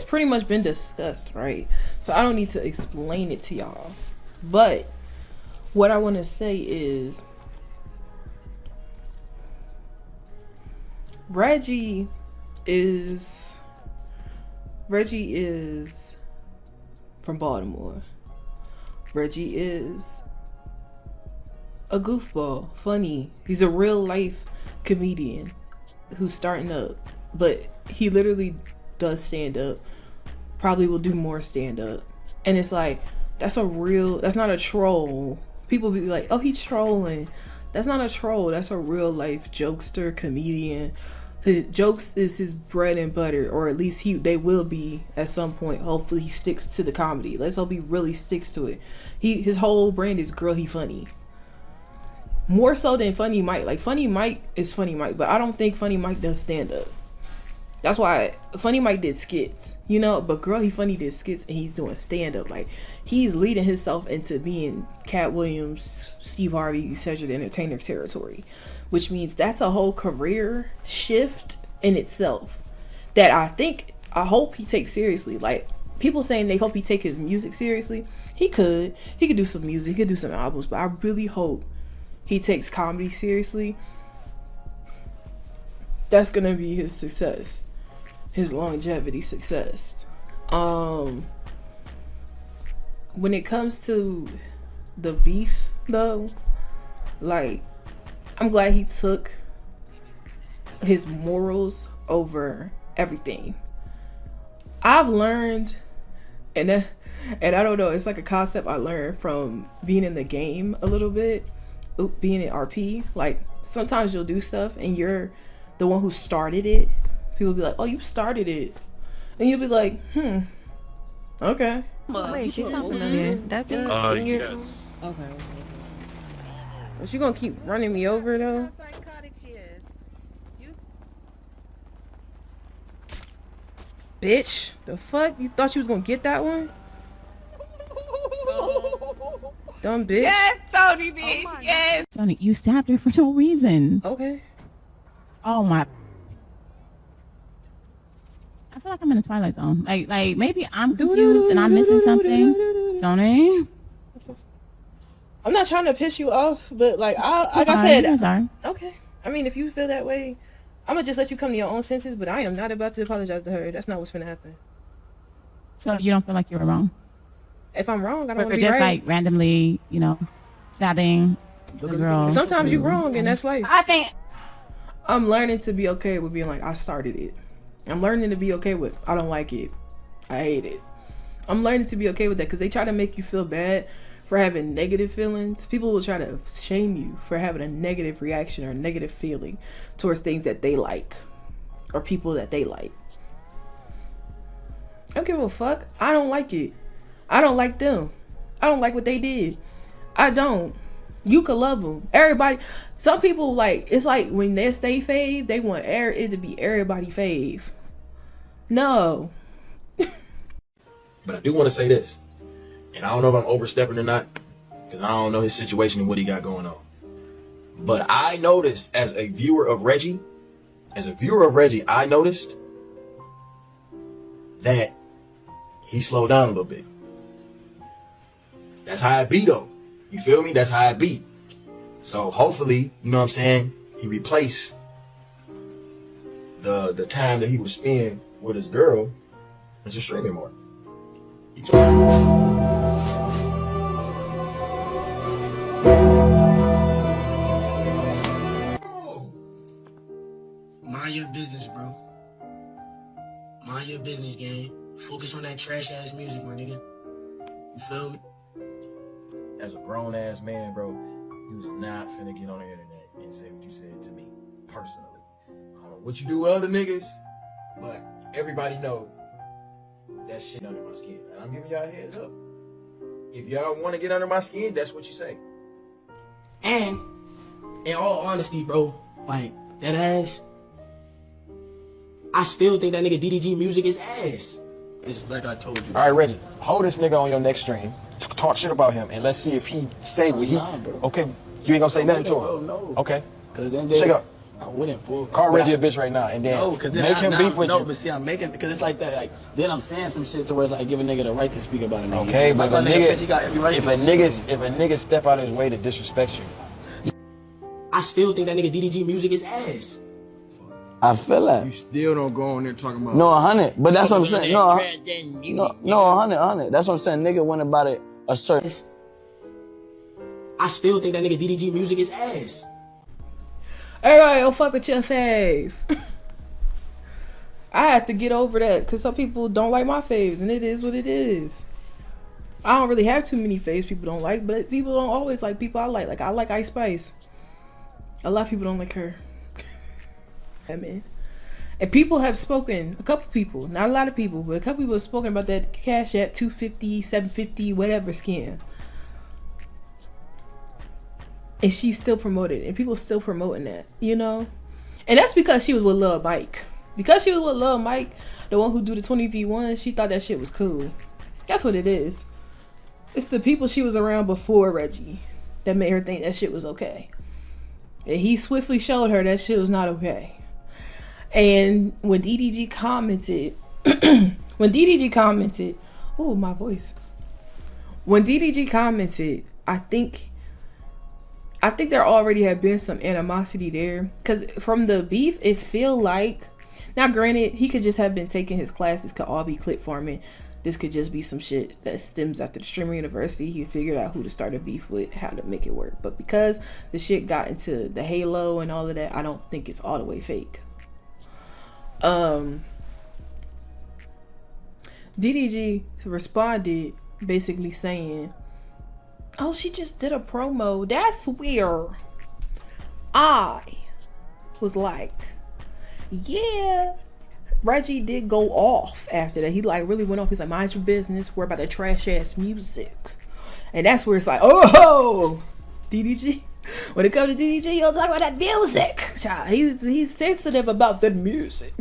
it's pretty much been discussed, right? So I don't need to explain it to y'all. But what I want to say is Reggie is from Baltimore. Reggie is a goofball, funny. He's a real life comedian who's starting up, but he literally does stand up. Probably will do more stand up. And it's like, that's not a troll. People be like, oh, he's trolling. That's not a troll. That's a real life jokester, comedian. His jokes is his bread and butter, or at least they will be at some point. Hopefully he sticks to the comedy. Let's hope he really sticks to it. His whole brand is Girl He Funny. More so than Funny Mike. Like, Funny Mike is Funny Mike, but I don't think Funny Mike does stand up. That's why Funny Mike did skits, you know, but Girl He Funny did skits and he's doing stand up. Like, he's leading himself into being Cat Williams, Steve Harvey, Cedric the Entertainer territory, which means that's a whole career shift in itself that I hope he takes seriously. Like, people saying they hope he take his music seriously. He could do some music, he could do some albums, but I really hope he takes comedy seriously. That's gonna be his success, his longevity success. When it comes to the beef though, like, I'm glad he took his morals over everything. I've learned, and I don't know, it's like a concept I learned from being in the game a little bit, being in RP. Like, sometimes you'll do stuff and you're the one who started it. People be like, oh, you started it. And you'll be like, okay. Wait, she's not familiar. That's in your... Yes. Okay. Well, she gonna keep running me over though? Bitch, the fuck? You thought you was gonna get that one? Dumb bitch. Yes, Tony, bitch. Oh, yes. Tony, you stabbed her for no reason. Okay. Oh my. I feel like I'm in a Twilight Zone. Like maybe I'm confused and I'm missing something. Tony? I'm not trying to piss you off, but like I said, sorry. Okay. I mean, if you feel that way, I'm gonna just let you come to your own senses, but I am not about to apologize to her. That's not what's gonna happen. So you don't feel like you were wrong? If I'm wrong, I don't want to be just right. like randomly, stabbing the girl. Sometimes you're wrong, and that's life. I think I'm learning to be okay with being like, I started it. I'm learning to be okay with, I don't like it, I hate it. I'm learning to be okay with that, because they try to make you feel bad for having negative feelings. People will try to shame you for having a negative reaction or a negative feeling towards things that they like or people that they like. I don't give a fuck. I don't like it. I don't like them. I don't like what they did. I don't. You could love them. Everybody. Some people, like, it's like when they stay fave, they want it to be everybody fave. No. But I do want to say this, and I don't know if I'm overstepping or not, because I don't know his situation and what he got going on. But I noticed as a viewer of Reggie, I noticed that he slowed down a little bit. That's how it be though. You feel me? That's how it be. So hopefully, you know what I'm saying, he replaced the time that he would spend with his girl into streaming more. Mind your business, bro. Mind your business, gang. Focus on that trash ass music, my nigga. You feel me? As a grown ass man, bro, you was not finna get on the internet and say what you said to me personally. I don't know what you do with other niggas, but everybody know that shit under my skin. And I'm giving y'all a heads up. If y'all want to get under my skin, that's what you say. And, in all honesty, bro, like, that ass, I still think that nigga DDG music is ass. It's like I told you. All right, Reggie, hold this nigga on your next stream. Talk shit about him, and let's see if he say what he... Nah, bro. Okay, you ain't gonna say nothing to him? Bro, no. Okay. Cause then Shake up. I wouldn't fool. Call Reggie a bitch right now, and then make him beef with you. No, but see, I'm making because it's like that. Like then I'm saying some shit to where it's like give a nigga the right to speak about a nigga. Okay, but like, if a nigga, bitch, he got every right if a nigga step out of his way to disrespect you, I still think that nigga DDG music is ass. I feel that. you still don't go on there talking about. No, 100. But that's what I'm saying. No, 100. That's what I'm saying. Nigga went about it a certain. I still think that nigga DDG music is ass. Everybody go fuck with your fave. I have to get over that because some people don't like my faves, and it is what it is. I don't really have too many faves people don't like, but people don't always like people I like. Like I like Ice Spice. A lot of people don't like her. I mean, and people have spoken. A couple people, not a lot of people, but a couple people have spoken about that Cash App 250, 750, whatever scam. And she's still promoted, and people still promoting that, you know? And that's because she was with Lil Mike. Because she was with Lil Mike, the one who do the 20v1, she thought that shit was cool. That's what it is. It's the people she was around before Reggie that made her think that shit was okay. And he swiftly showed her that shit was not okay. And when DDG commented, ooh, my voice. When DDG commented, I think there already had been some animosity there. Because from the beef, it feel like... Now, granted, he could just have been taking his classes, could all be clip farming. This could just be some shit that stems after the streamer university. He figured out who to start a beef with, how to make it work. But because the shit got into the Halo and all of that, I don't think it's all the way fake. DDG responded basically saying, oh, she just did a promo. That's weird. I was like, yeah. Reggie did go off after that. He like really went off. He's like, mind your business. We're about the trash ass music. And that's where it's like, oh, DDG. When it comes to DDG, he'll talk about that music. Child, he's sensitive about that music.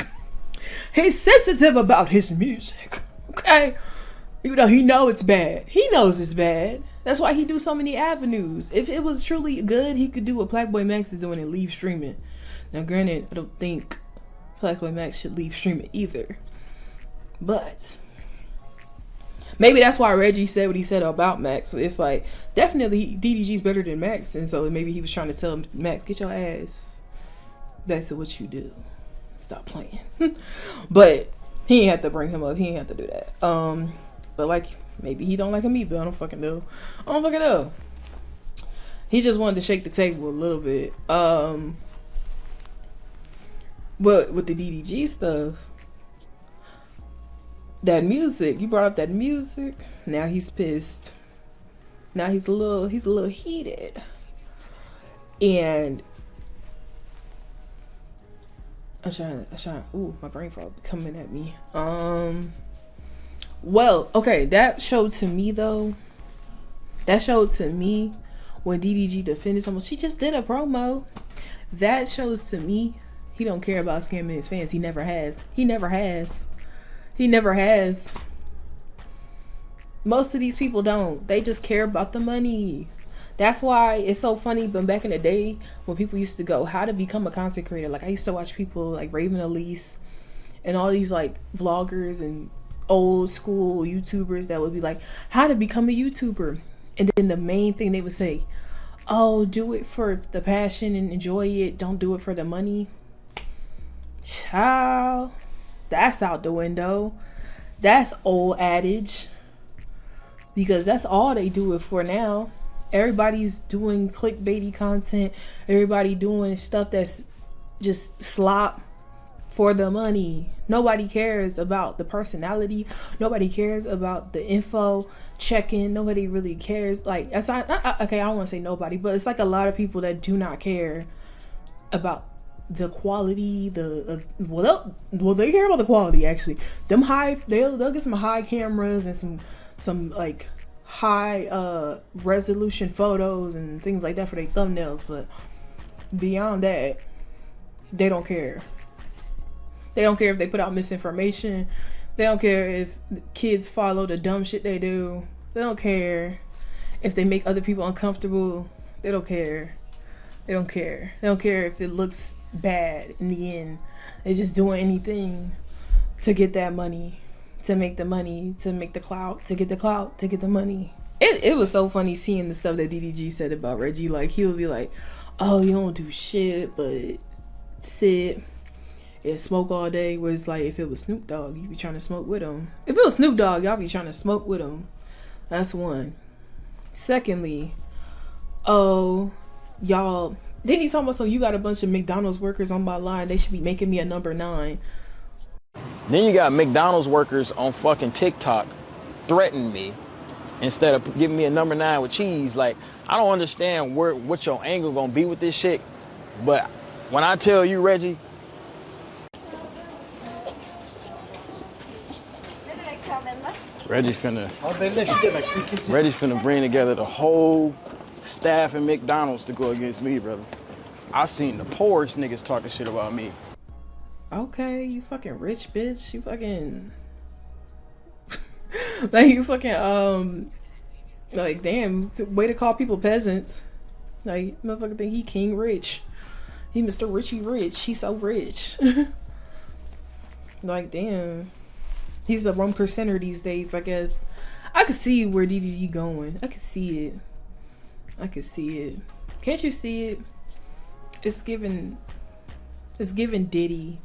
He's sensitive about his music. Okay? Even though he know it's bad. He knows it's bad. That's why he do so many avenues. If it was truly good, he could do what Blackboy Max is doing and leave streaming. Now granted, I don't think Blackboy Max should leave streaming either. But maybe that's why Reggie said what he said about Max. It's like, definitely DDG's better than Max. And so maybe he was trying to tell him, Max, get your ass back to what you do. Stop playing. But he ain't have to bring him up. He ain't have to do that. But like, maybe he don't like him either. I don't fucking know. He just wanted to shake the table a little bit. But with the DDG stuff, that music, you brought up that music. Now he's pissed. Now he's a little heated. And I'm trying. Ooh, my brain fog coming at me. Well, okay, that showed to me though. That showed to me when DDG defended someone. She just did a promo. That shows to me he don't care about scamming his fans. He never has. Most of these people don't. They just care about the money. That's why it's so funny. But back in the day when people used to go, how to become a content creator. Like I used to watch people like Raven Elise and all these like vloggers and old school YouTubers that would be like, how to become a YouTuber. And then the main thing they would say, oh, do it for the passion and enjoy it. Don't do it for the money. Child, that's out the window. That's old adage. Because that's all they do it for now. Everybody's doing clickbaity content. Everybody doing stuff that's just slop for the money. Nobody cares about the personality. Nobody cares about the info checking. Nobody really cares. Like, that's not okay, I don't want to say nobody, but it's like a lot of people that do not care about the quality, well they care about the quality actually. Them they'll get some high cameras and some like high resolution photos and things like that for their thumbnails, but beyond that, they don't care. They don't care if they put out misinformation. They don't care if kids follow the dumb shit they do. They don't care if they make other people uncomfortable. They don't care. They don't care. They don't care if it looks bad in the end. They're just doing anything to get that money, to make the money, to make the clout, to get the clout, to get the money. It was so funny seeing the stuff that DDG said about Reggie. Like, he'll be like, oh, you don't do shit but sit and smoke all day. Where it's like, if it was Snoop Dogg, you'd be trying to smoke with him. If it was Snoop Dogg, y'all be trying to smoke with him. That's one. Secondly, oh, y'all, then he's talking about, so you got a bunch of McDonald's workers on my line, they should be making me a number 9. Then you got McDonald's workers on fucking TikTok threatening me instead of giving me a number 9 with cheese. Like, I don't understand what your angle gonna be with this shit. But when I tell you, Reggie, Reggie's finna bring together the whole staff in McDonald's to go against me, brother. I seen the poorest niggas talking shit about me. Okay, you fucking rich bitch. You fucking like, you fucking like, damn, way to call people peasants. Like, motherfucker think he king rich. He Mr. Richie Rich. He's so rich. Like, damn. He's a 1%er these days, I guess. I could see where DDG going. I could see it. I could see it. Can't you see it? It's giving Diddy.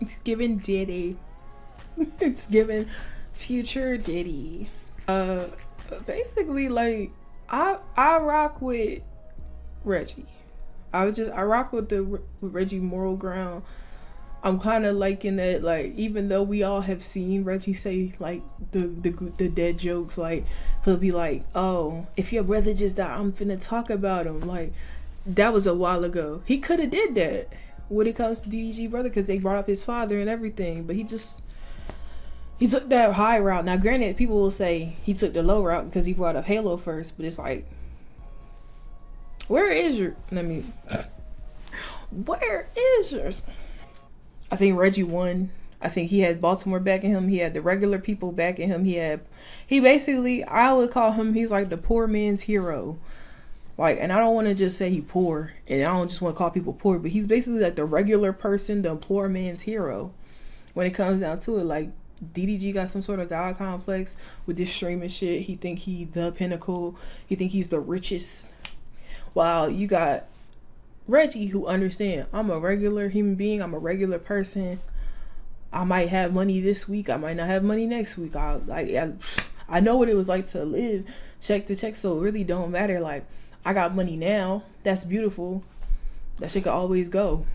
It's giving Diddy. It's giving future Diddy. Basically, like, I rock with Reggie. I rock with with Reggie moral ground. I'm kind of liking that, like, even though we all have seen Reggie say, like, the dead jokes, like, he'll be like, oh, if your brother just died, I'm finna talk about him. Like, that was a while ago. He could have did that when it comes to DDG brother, because they brought up his father and everything, but he took that high route. Now, granted, people will say he took the low route because he brought up Halo first, but it's like, where is your, where is yours? I think Reggie won. I think he had Baltimore backing him. He had the regular people backing him. He basically, I would call him, he's like the poor man's hero. Like, and I don't want to just say he poor, and I don't just want to call people poor, but he's basically like the regular person, the poor man's hero. When it comes down to it, like, DDG got some sort of God complex with this streaming shit. He think he the pinnacle. He think he's the richest. While you got Reggie, who understand, I'm a regular human being, I'm a regular person. I might have money this week, I might not have money next week. I know what it was like to live check to check, so it really don't matter. Like, I got money now, that's beautiful. That shit could always go.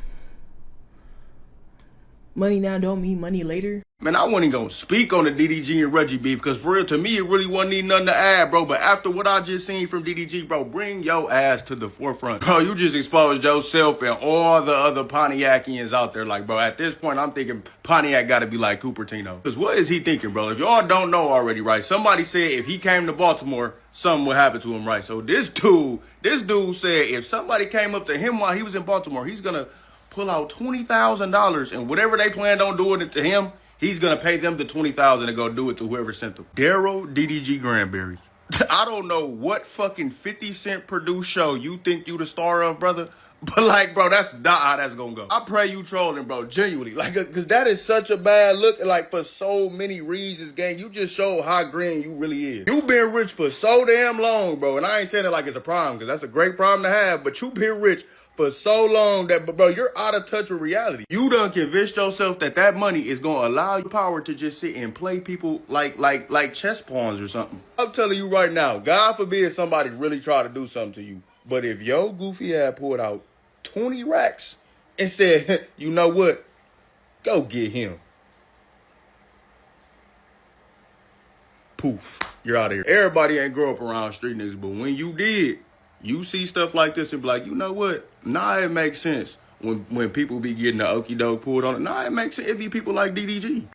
Money now don't mean money later. Man, I wasn't even gonna speak on the DDG and Reggie beef, because for real, to me, it really wasn't even nothing to add, bro. But after what I just seen from DDG, bro, bring your ass to the forefront. Bro, you just exposed yourself and all the other Pontiacians out there. Like, bro, at this point, I'm thinking Pontiac gotta be like Cupertino. Because what is he thinking, bro? If y'all don't know already, right? Somebody said if he came to Baltimore, something would happen to him, right? So this dude said if somebody came up to him while he was in Baltimore, he's gonna pull out $20,000, and whatever they planned on doing it to him, he's gonna pay them the $20,000 to go do it to whoever sent them. Daryl DDG Granberry. I don't know what fucking 50 Cent produced show you think you the star of, brother, but like, bro, that's not how that's gonna go. I pray you trolling, bro, genuinely, like, cause that is such a bad look, like, for so many reasons, gang. You just showed how green you really is. You been rich for so damn long, bro, and I ain't saying it like it's a problem, cause that's a great problem to have, but you been rich for so long that, bro, you're out of touch with reality. You done convinced yourself that money is gonna allow you power to just sit and play people like chess pawns or something. I'm telling you right now, God forbid somebody really try to do something to you, but if your goofy ass pulled out 20 racks and said, you know what, go get him. Poof, you're out of here. Everybody ain't grow up around street niggas, but when you did, you see stuff like this and be like, you know what? Nah, it makes sense. When people be getting the okie doke pulled on it, nah, it makes sense. It be people like DDG.